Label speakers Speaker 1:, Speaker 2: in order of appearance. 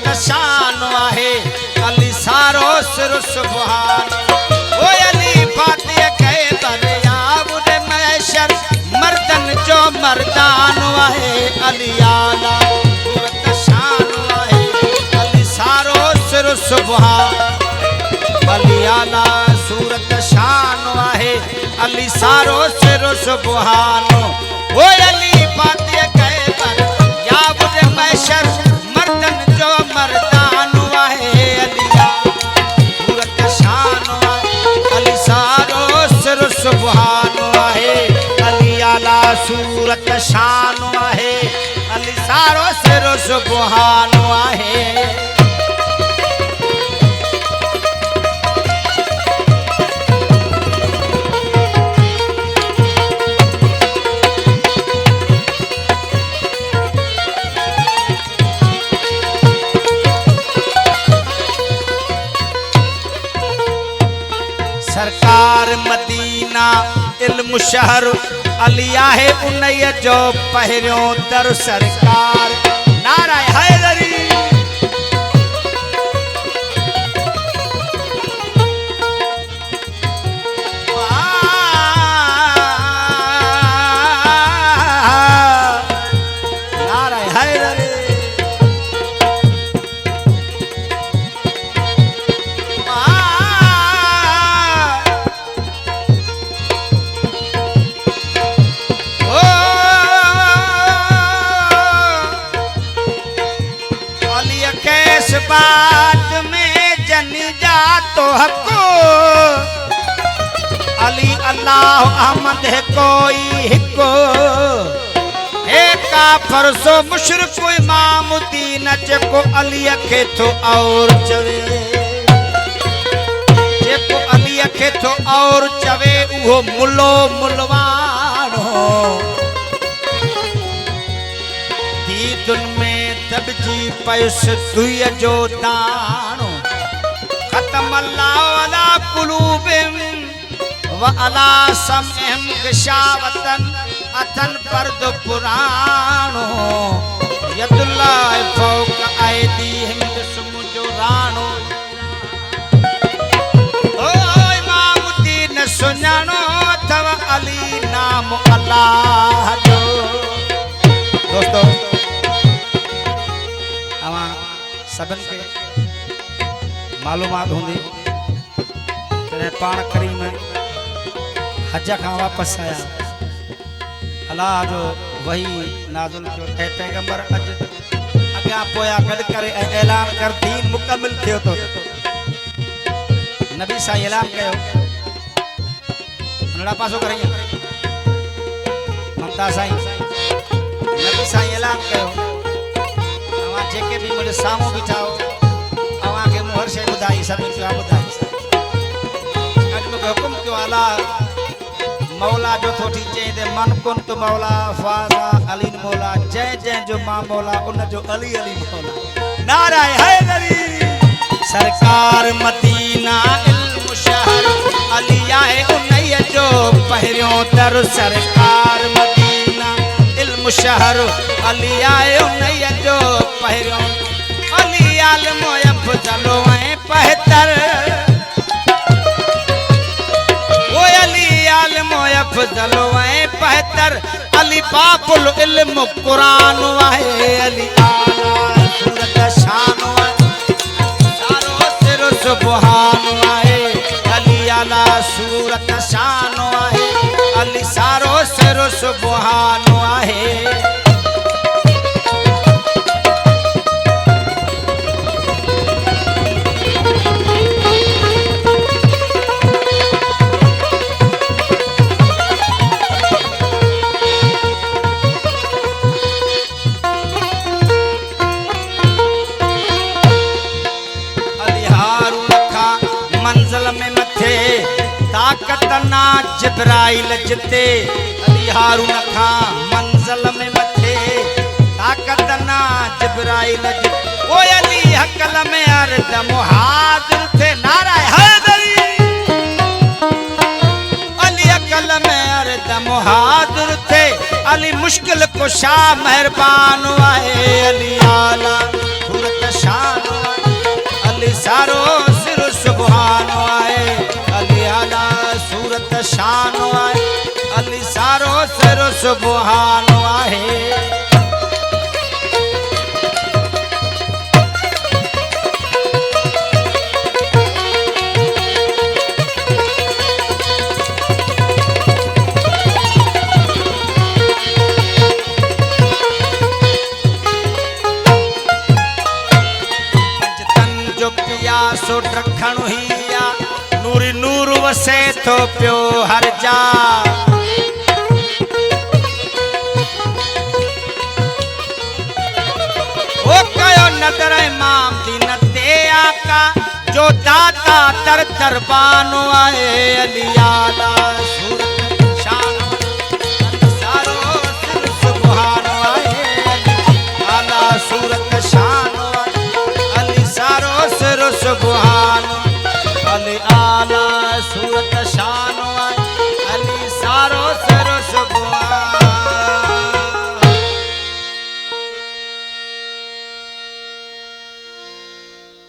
Speaker 1: सूरत शान आहे अली सारो सिर सुभान ओ अली फातिह कहे बरियाब मैशर मर्दन जो मर्दान आहे अली आला सूरत शान आहे अली सारो सिर सुभान अली आला सूरत शान आहे अली सारो सिर सुभान ओ अली फातिह कहे बरियाब मैशर मर्दन जो मर्दान आहे अली सूरत शान आहे अली सारो सिर सुभान आहे अली आला सूरत शान आहे अली सारो सिर सुभान आहे सरकार मदीना इल्म शहर अली आहे उन्हीअ जो पहिरियों दर सरकार नारा हैदरी नारा हैदरी बात में जन जा तो हको अली अल्लाह अहमद है कोई हिको एक फरसो मुशरिक इमामुद्दीन जेको अली के थो और चवे जेको अली के थो और चवे वो मुलो मुलवानो दीदुन में दबजी पैस दुय जो दानो खत्म अल्लाह अला कुलूबिम व अला समहम गशावतन अथन पर्द पुरानो यदुल्लाह फौक ऐदीहिम बिस्म जो रानो ओ इमामुद्दीन सुञानो अथव अली नाम अल्लाह जो दोस्तों सबन के मालूमात होंदी जैसे पान करीम हज का वापस आया अल्लाह जो वही नाजुल जो पैगंबर अज अग्या पोया गड करे ऐलान कर दीन मुकम्मल थियो तो नबी सा ऐलान कयो नड़ा पासो करिया ममता साईं नबी सा ऐलान कयो जेके भी मुझे सामो बिठाओ अवा के मुहर से बुधाई सब जो बुधाई अज में हुकुम क्यों आला मौला जो थोटी चे दे मन कुन तो मौला फाजा अली मौला जय जय जो मां मौला उन जो अली अली मौला नारा हैदरी सरकार मदीना इल्म शहर अली आहे उन्हीअ जो पहिरियों दर सरकार मदीना इल्म शहर अली आहे उन्हीअ जो पहिरियों अली आलम अफजल ऐं बहितर वो अली आलम अफजल ऐं बहितर अली बाबुल इल्म कुरान आहे अली आला सूरत शान सारो सिर सुभान आहे अली आला सूरत शान आहे अली सारो सिर सुभान आहे ताकत ना जिब्राइल जिते अली हारून खां मंजिल में मथे ताकत ना जिब्राइल जिते ओ अली हकल में अर्द मुहाजिर थे नारा हैदरी अली हकल में अर्द मुहाजिर थे अली मुश्किल कुशा मेहरबान वाहे अली आला सूरत शान सुबहानो आहे। सो रखण हिया नूरी नूर वसे थो पियो हर जा। ओ कयो नदर इमाम दीन ते आका जो दाता तर तरबानो आए अली आला सूरत शान सारो सिर सुबहानो आए अली आला सूरत शान अली सारो सिर सुबहान अली आला सूरत शान।